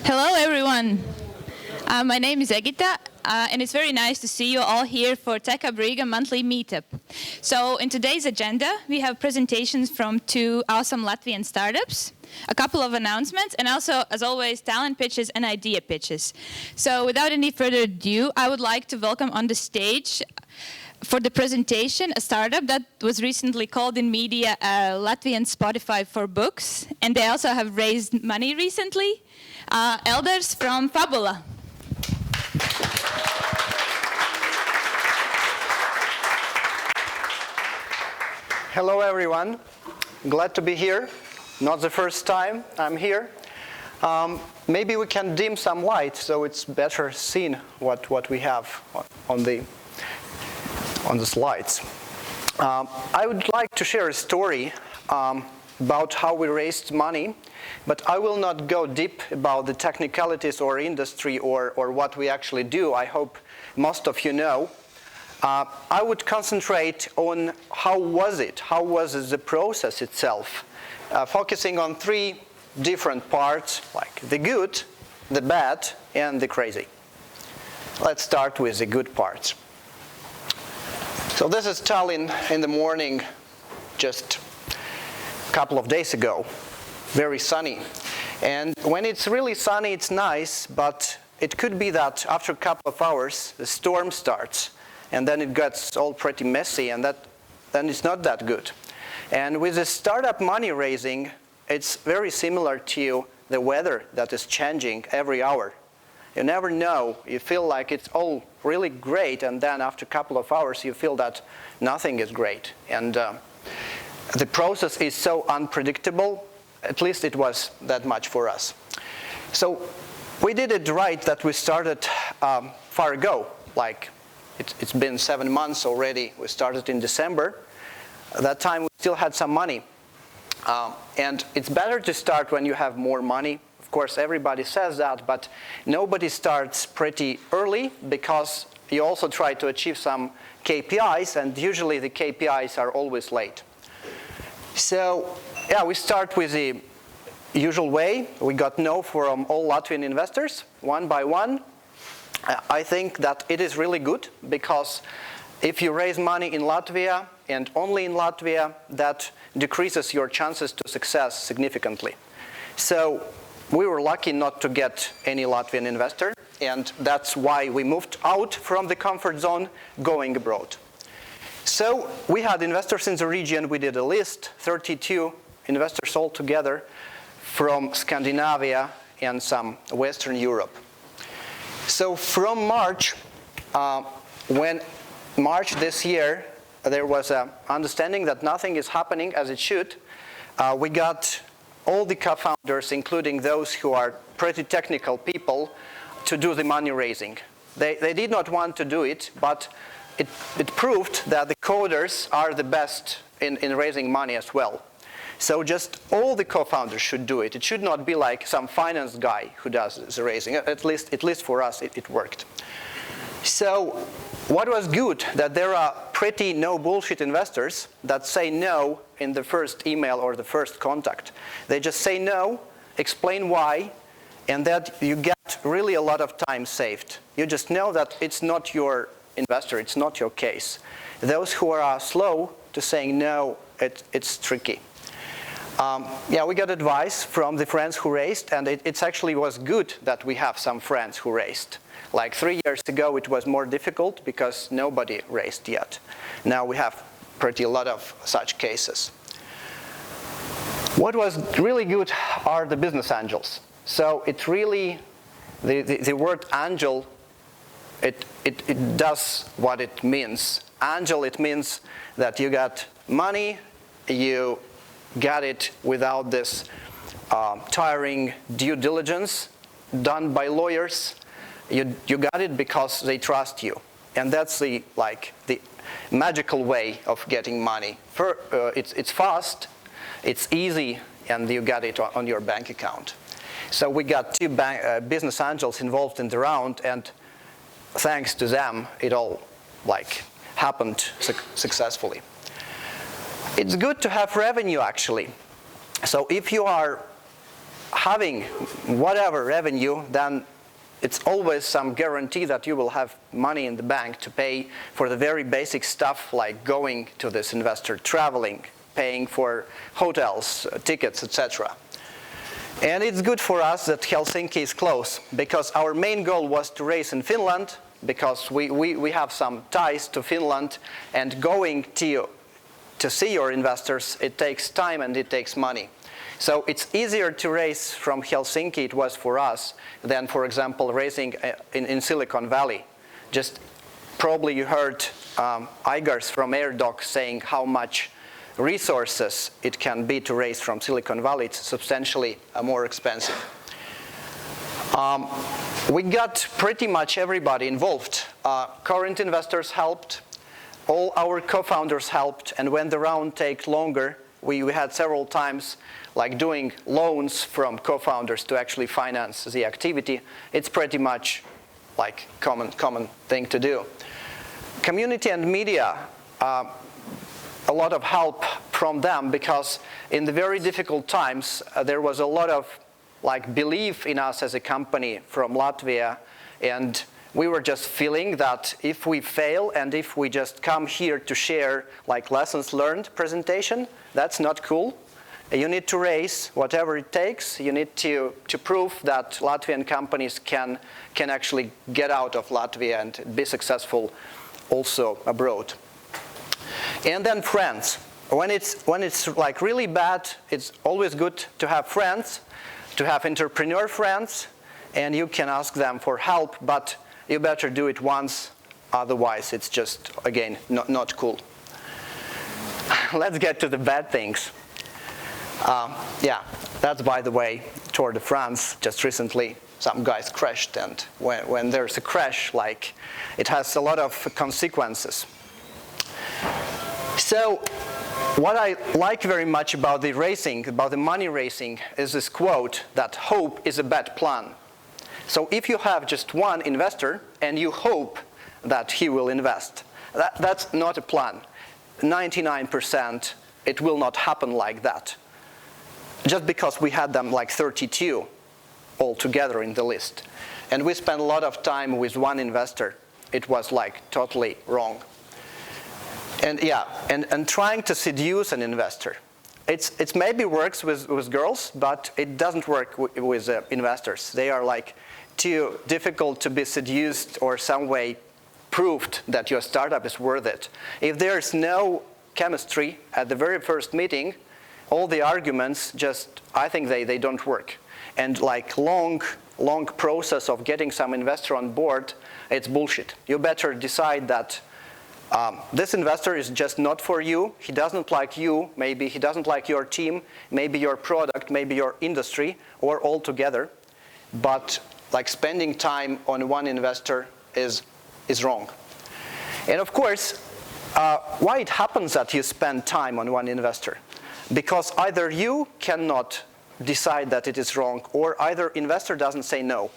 Hello, everyone. My name is Egita, and it's very nice to see you all here for TechHub Riga monthly meetup. So in today's agenda, we have presentations from two awesome Latvian startups, a couple of announcements, and also, as always, talent pitches and idea pitches. So without any further ado, I would like to welcome on the stage for the presentation a startup that was recently called in media Latvian Spotify for books, and they also have raised money recently. Eldars from Fabula. Hello everyone, glad to be here. Not the first time I'm here. Maybe we can dim some light so it's better seen what we have on the slides. I would like to share a story about how we raised money, but I will not go deep about the technicalities or industry or what we actually do. I hope most of you know. I would concentrate on how was the process itself, focusing on three different parts, like the good, the bad, and the crazy. Let's start with the good parts. So this is Tallinn in the morning, just a couple of days ago. Very sunny. And when it's really sunny, it's nice, but it could be that after a couple of hours, the storm starts, and then it gets all pretty messy, and then it's not that good. And with the startup money raising, it's very similar to the weather that is changing every hour. You never know. You feel like it's all really great, and then after a couple of hours, you feel that nothing is great. And the process is so unpredictable. At least it was that much for us. So we did it right that we started far ago. Like it's been 7 months already. We started in December. At that time, we still had some money. And it's better to start when you have more money. Of course, everybody says that, but nobody starts pretty early because you also try to achieve some KPIs, and usually the KPIs are always late. So, yeah, we start with the usual way. We got no from all Latvian investors, one by one. I think that it is really good because if you raise money in Latvia and only in Latvia, that decreases your chances to success significantly. So we were lucky not to get any Latvian investor, and that's why we moved out from the comfort zone, going abroad. So we had investors in the region. We did a list, 32 investors altogether from Scandinavia and some Western Europe. So from March, when March this year, there was an understanding that nothing is happening as it should. We got all the co-founders, including those who are pretty technical people, to do the money raising. They did not want to do it, but it proved that the coders are the best in raising money as well. So just all the co-founders should do it. It should not be like some finance guy who does the raising. At least for us, it worked. So what was good, that there are pretty no bullshit investors that say no in the first email or the first contact. They just say no, explain why, and that you get really a lot of time saved. You just know that it's not your investor, it's not your case. Those who are slow to saying no, it's tricky. Yeah, we got advice from the friends who raised, and it actually was good that we have some friends who raised. Like 3 years ago, it was more difficult because nobody raised yet. Now we have pretty a lot of such cases. What was really good are the business angels. So it really, the word angel, it does what it means. Angel, it means that you got money, you got it without this tiring due diligence done by lawyers. You got it because they trust you, and that's the magical way of getting money. It's fast, it's easy, and you got it on your bank account. So we got two business angels involved in the round, and thanks to them, it all happened successfully. It's good to have revenue, actually. So if you are having whatever revenue, then it's always some guarantee that you will have money in the bank to pay for the very basic stuff like going to this investor, traveling, paying for hotels, tickets, etc. And it's good for us that Helsinki is close, because our main goal was to raise in Finland, because we have some ties to Finland, and going to see your investors, it takes time and it takes money. So it's easier to raise from Helsinki, it was for us, than, for example, raising in Silicon Valley. Just probably you heard Igars from AirDoc saying how much resources it can be to raise from Silicon Valley. It's substantially more expensive. We got pretty much everybody involved. Current investors helped, all our co-founders helped, and when the round takes longer, we had several times like doing loans from co-founders to actually finance the activity. It's pretty much like common thing to do. Community and media, a lot of help from them, because in the very difficult times there was a lot of like belief in us as a company from Latvia, and we were just feeling that if we fail and if we just come here to share like lessons learned presentation, that's not cool. You need to raise whatever it takes. You need to prove that Latvian companies can actually get out of Latvia and be successful also abroad. And then friends. When it's like really bad, it's always good to have friends, to have entrepreneur friends, and you can ask them for help, but you better do it once, otherwise it's just, again, not cool. Let's get to the bad things. Yeah, that's, by the way, Tour de France. Just recently, some guys crashed, and when there's a crash, like, it has a lot of consequences. So, what I like very much about the racing, about the money racing, is this quote that hope is a bad plan. So if you have just one investor and you hope that he will invest, that's not a plan. 99% it will not happen like that. Just because we had them like 32 altogether in the list. And we spent a lot of time with one investor. It was like totally wrong. And yeah, and trying to seduce an investor. It maybe works with girls, but it doesn't work with investors. They are like too difficult to be seduced or some way proved that your startup is worth it. If there's no chemistry at the very first meeting, all the arguments just, I think they don't work. And like long process of getting some investor on board, it's bullshit. You better decide that this investor is just not for you. He doesn't like you. Maybe he doesn't like your team, maybe your product, maybe your industry, or all together. But like spending time on one investor is wrong. And of course, why it happens that you spend time on one investor? Because either you cannot decide that it is wrong, or either investor doesn't say no.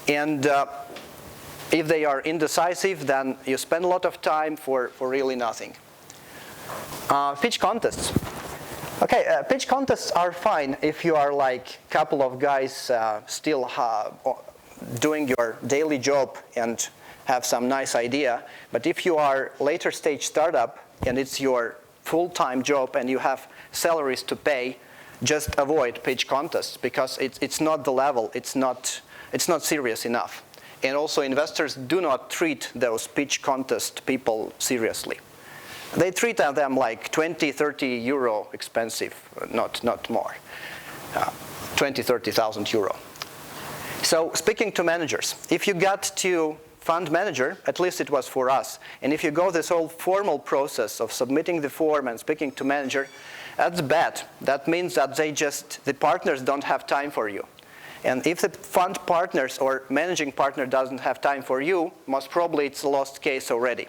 And if they are indecisive, then you spend a lot of time for really nothing. Pitch contests. Okay, pitch contests are fine if you are like a couple of guys still doing your daily job and have some nice idea. But if you are later stage startup and it's your full-time job and you have salaries to pay, just avoid pitch contests, because it's not the level, it's not serious enough. And also investors do not treat those pitch contest people seriously. They treat them like 20, 30 euro expensive, not more. 20, 30,000 euro. So speaking to managers, if you got to fund manager, at least it was for us, and if you go this whole formal process of submitting the form and speaking to manager, that's bad. That means that the partners don't have time for you. And if the fund partners or managing partner doesn't have time for you, most probably it's a lost case already.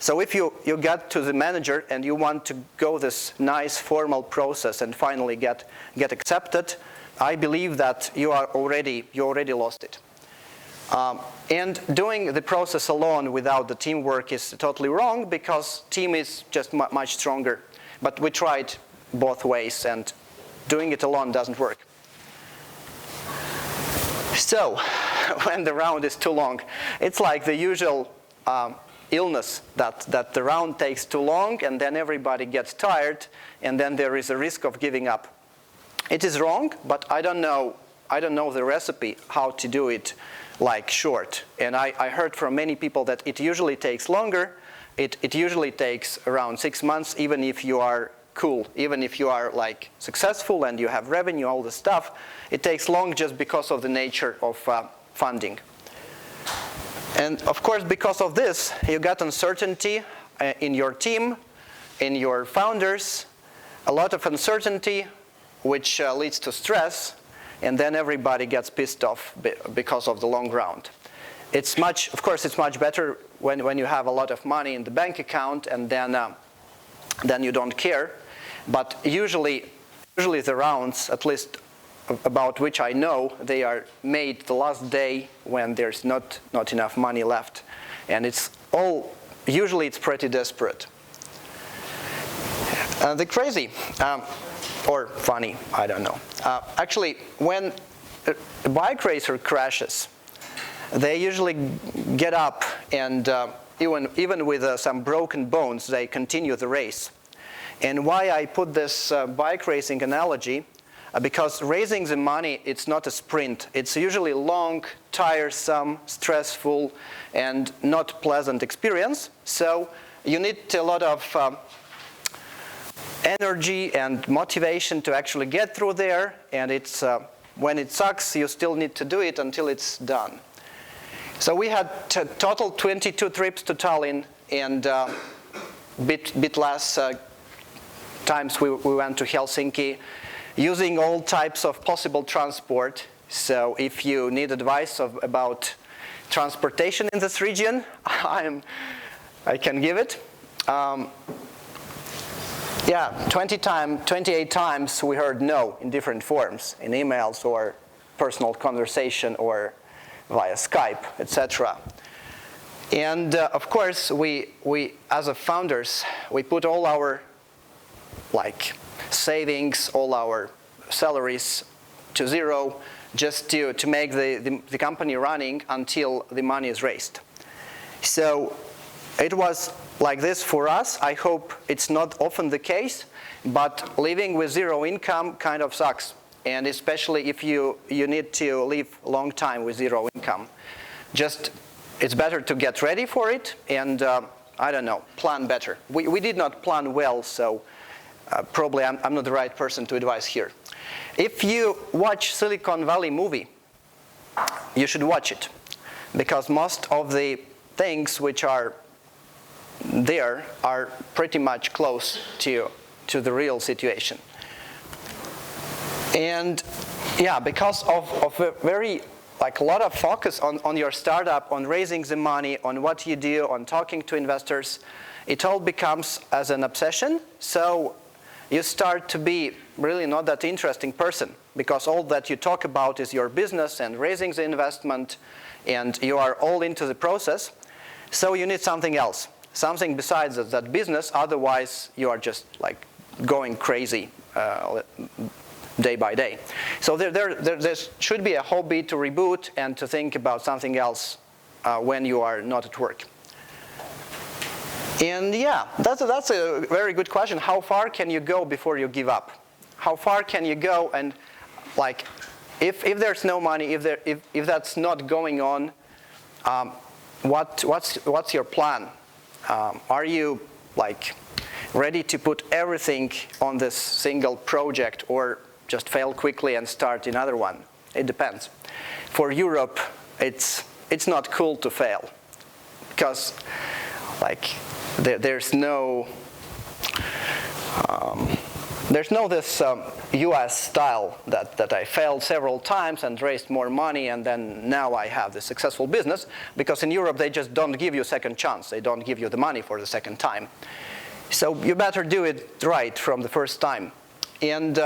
So if you get to the manager and you want to go this nice formal process and finally get accepted, I believe that you already lost it. And doing the process alone without the teamwork is totally wrong, because team is just much stronger. But we tried both ways, and doing it alone doesn't work. So, when the round is too long, it's like the usual illness that the round takes too long and then everybody gets tired and then there is a risk of giving up. It is wrong, but I don't know the recipe how to do it like short. And I heard from many people that it usually takes longer. It usually takes around 6 months, even if you are cool, even if you are like successful and you have revenue, all this stuff. It takes long just because of the nature of funding. And of course, because of this, you got uncertainty in your team, in your founders, a lot of uncertainty, which leads to stress, and then everybody gets pissed off because of the long round. Of course, it's much better when you have a lot of money in the bank account and then you don't care. But usually the rounds, at least about which I know, they are made the last day when there's not enough money left. And usually it's pretty desperate. The crazy, or funny, I don't know. Actually, when a bike racer crashes, they usually get up and even with some broken bones, they continue the race. And why I put this bike racing analogy, because raising the money, it's not a sprint. It's usually long, tiresome, stressful, and not pleasant experience. So you need a lot of energy and motivation to actually get through there. And when it sucks, you still need to do it until it's done. So we had total 22 trips to Tallinn, and bit less times we went to Helsinki, using all types of possible transport. So if you need advice about transportation in this region, I can give it. 28 times we heard no in different forms, in emails or personal conversation or via Skype, etc. And of course, we as a founders, we put all our savings, all our salaries to zero, just to make the company running until the money is raised. So it was like this for us. I hope it's not often the case, but living with zero income kind of sucks. And especially if you need to live a long time with zero income. It's better to get ready for it and, I don't know, plan better. We did not plan well, so probably I'm not the right person to advise here. If you watch Silicon Valley movie, you should watch it. Because most of the things which are there are pretty much close to the real situation. And yeah, because of a very, a lot of focus on your startup, on raising the money, on what you do, on talking to investors, it all becomes as an obsession. So you start to be really not that interesting person, because all that you talk about is your business and raising the investment, and you are all into the process. So you need something else, something besides that business, otherwise you are just going crazy day by day. So there should be a hobby to reboot and to think about something else when you are not at work. And yeah, that's a very good question. How far can you go before you give up? How far can you go? And if there's no money, if that's not going on, what's your plan? Are you ready to put everything on this single project, or just fail quickly and start another one? It depends. For Europe, it's not cool to fail, because there's no this US style that I failed several times and raised more money and then now I have this successful business, because in Europe they just don't give you a second chance. They don't give you the money for the second time. So you better do it right from the first time. And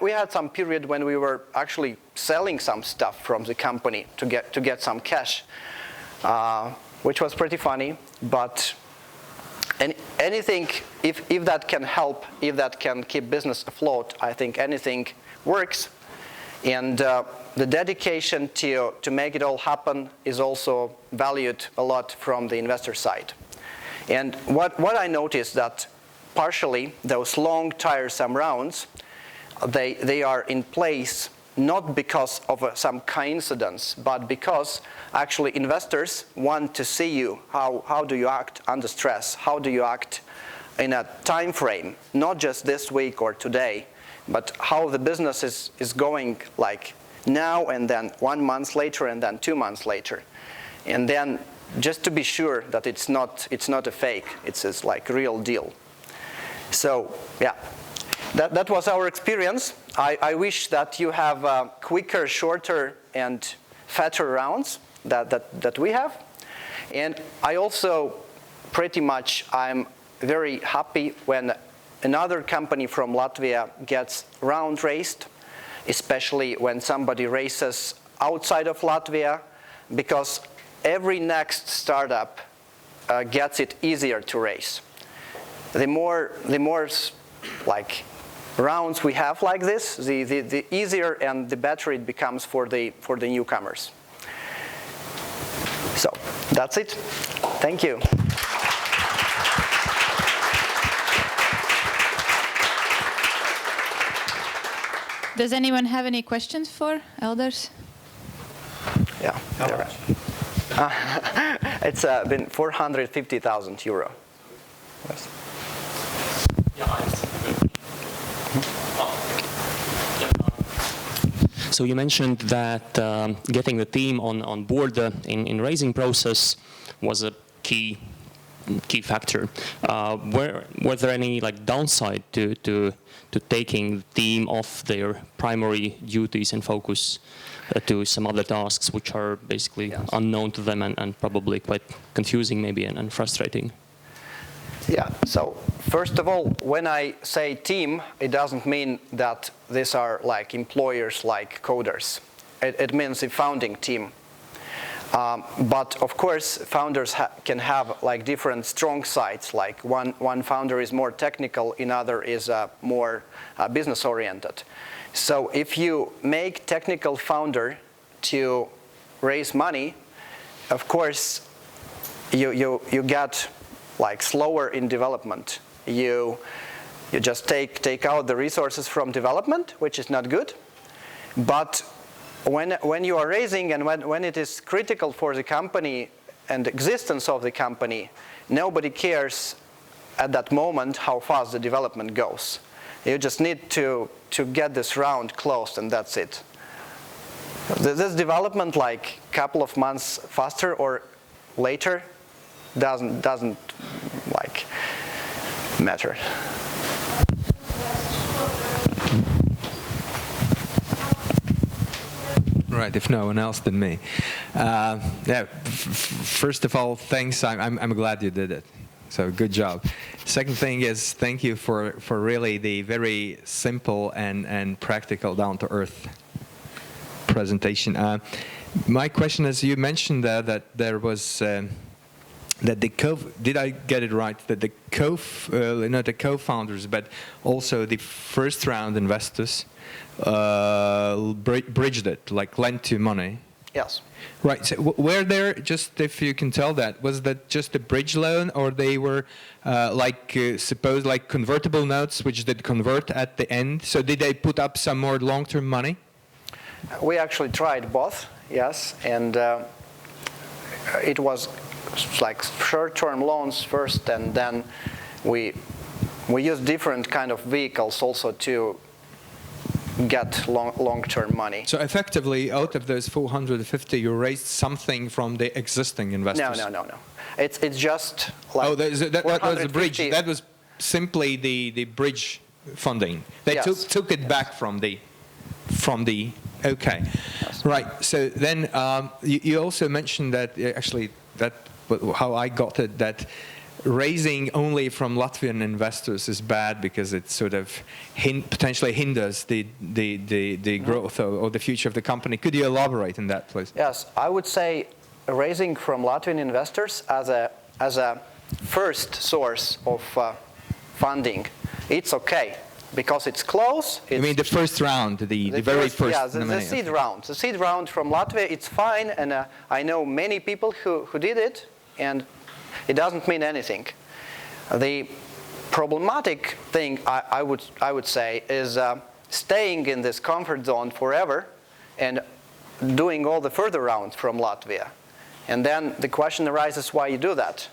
we had some period when we were actually selling some stuff from the company to get some cash, which was pretty funny. But anything, if that can help, if that can keep business afloat, I think anything works. And the dedication to make it all happen is also valued a lot from the investor side. And what I noticed that partially those long, tiresome rounds, they are in place not because of some coincidence, but because actually investors want to see you. How do you act under stress? How do you act in a time frame, not just this week or today, but how the business is going like now and then 1 month later and then 2 months later. And then just to be sure that it's not a fake, it's like real deal. So yeah, that was our experience. I wish that you have quicker, shorter, and fatter rounds that we have. And I also pretty much, I'm very happy when another company from Latvia gets round raised, especially when somebody races outside of Latvia, because every next startup gets it easier to raise. The more like rounds we have like this, the easier and the better it becomes for the newcomers. So that's it. Thank you. Does anyone have any questions for Eldars? Yeah. It's been 450,000 euro. Yes. So you mentioned that getting the team on board in raising process was a key factor. Were there any like downside to taking the team off their primary duties and focus to some other tasks which are basically unknown to them and probably quite confusing maybe and frustrating? Yeah, so first of all, when I say team, it doesn't mean that these are like employers like coders. It means the founding team. But of course, founders can have like different strong sides. Like one founder is more technical, another is more business oriented. So if you make technical founder to raise money, of course, you get like slower in development. You just take out the resources from development, which is not good. But when you are raising and when it is critical for the company and existence of the company, nobody cares at that moment how fast the development goes. You just need to get this round closed, and that's it. This development, like a couple of months faster or later, doesn't like matter. Right, if no one else than me. First of all, thanks. I'm glad you did it. So good job. Second thing is thank you for really the very simple and practical, down-to-earth presentation. My question is, you mentioned that there was that did I get it right? That the not the co-founders, but also the first round investors bridged it, like lent you money. Yes. Right. So were there, just if you can tell that, was that just a bridge loan, or they were suppose like convertible notes which did convert at the end? So did they put up some more long-term money? We actually tried both, yes, and it was like short-term loans first, and then we used different kind of vehicles also to get long-term money. So effectively, out of those 450, you raised something from the existing investors? No. It's just like that was the bridge. That was simply the bridge funding. They took it back from the. Okay, yes. Right. So then you also mentioned that actually that how I got it, that raising only from Latvian investors is bad because it sort of potentially hinders the growth or the future of the company. Could you elaborate on that, please? Yes, I would say raising from Latvian investors as a first source of funding, it's okay, because it's close. I mean the first round, the very first. Yeah, the seed round. The seed round from Latvia, it's fine, and I know many people who did it, and it doesn't mean anything. The problematic thing, I would say, is staying in this comfort zone forever and doing all the further rounds from Latvia. And then the question arises why you do that.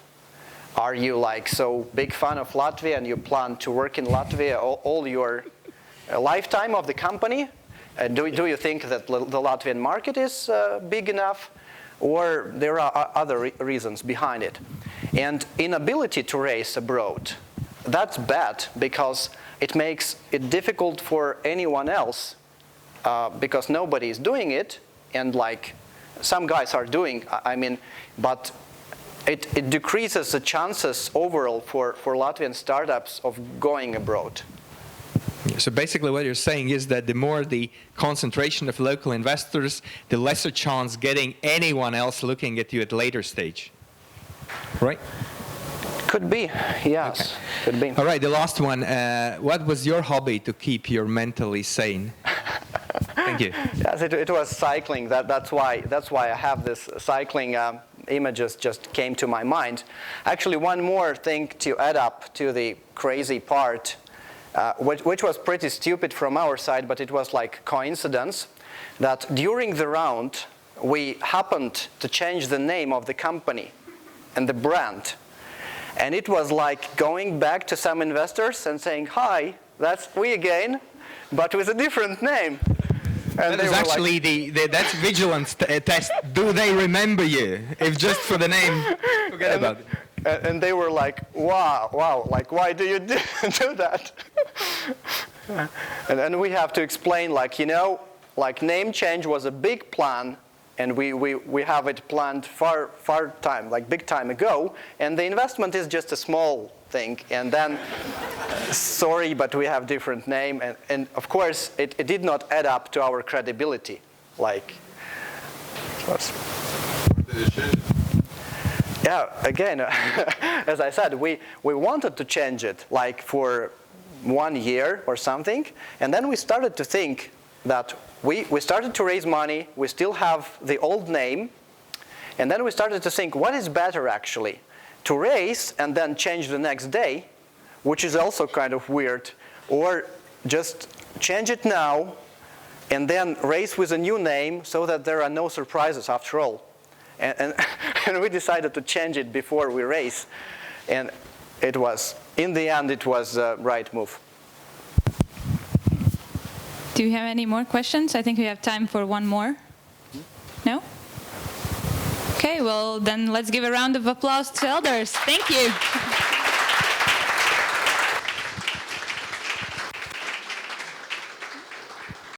Are you like so big fan of Latvia and you plan to work in Latvia all your lifetime of the company? Do you think that the Latvian market is big enough? Or there are other reasons behind it? And inability to raise abroad, that's bad because it makes it difficult for anyone else because nobody is doing it, and like some guys are doing, I mean, but it decreases the chances overall for Latvian startups of going abroad. So basically what you're saying is that the more the concentration of local investors, the lesser chance getting anyone else looking at you at a later stage, right? Could be, yes, okay. Could be. All right, the last one. What was your hobby to keep you mentally sane? Thank you. Yes, it was cycling. That's why I have this cycling images just came to my mind. Actually, one more thing to add up to the crazy part, which was pretty stupid from our side, but it was like coincidence, that during the round, we happened to change the name of the company and the brand. And it was like going back to some investors and saying, hi, that's we again, but with a different name. And that is actually like, that's vigilance test. Do they remember you? If just for the name, forget about it. And they were like, wow, like why do you do that? And we have to explain, like, you know, like name change was a big plan, and we have it planned far time, like big time ago, and the investment is just a small thing, and then sorry, but we have different name, and of course it did not add up to our credibility, like yeah, again, as I said, we wanted to change it like for 1 year or something, and then we started to think that we started to raise money, we still have the old name, and then we started to think, what is better actually? To raise and then change the next day, which is also kind of weird, or just change it now and then raise with a new name so that there are no surprises after all. And we decided to change it before we raise, and it was, in the end, it was the right move. Do you have any more questions? I think we have time for one more. No? Okay, well then let's give a round of applause to Eldars. Thank you.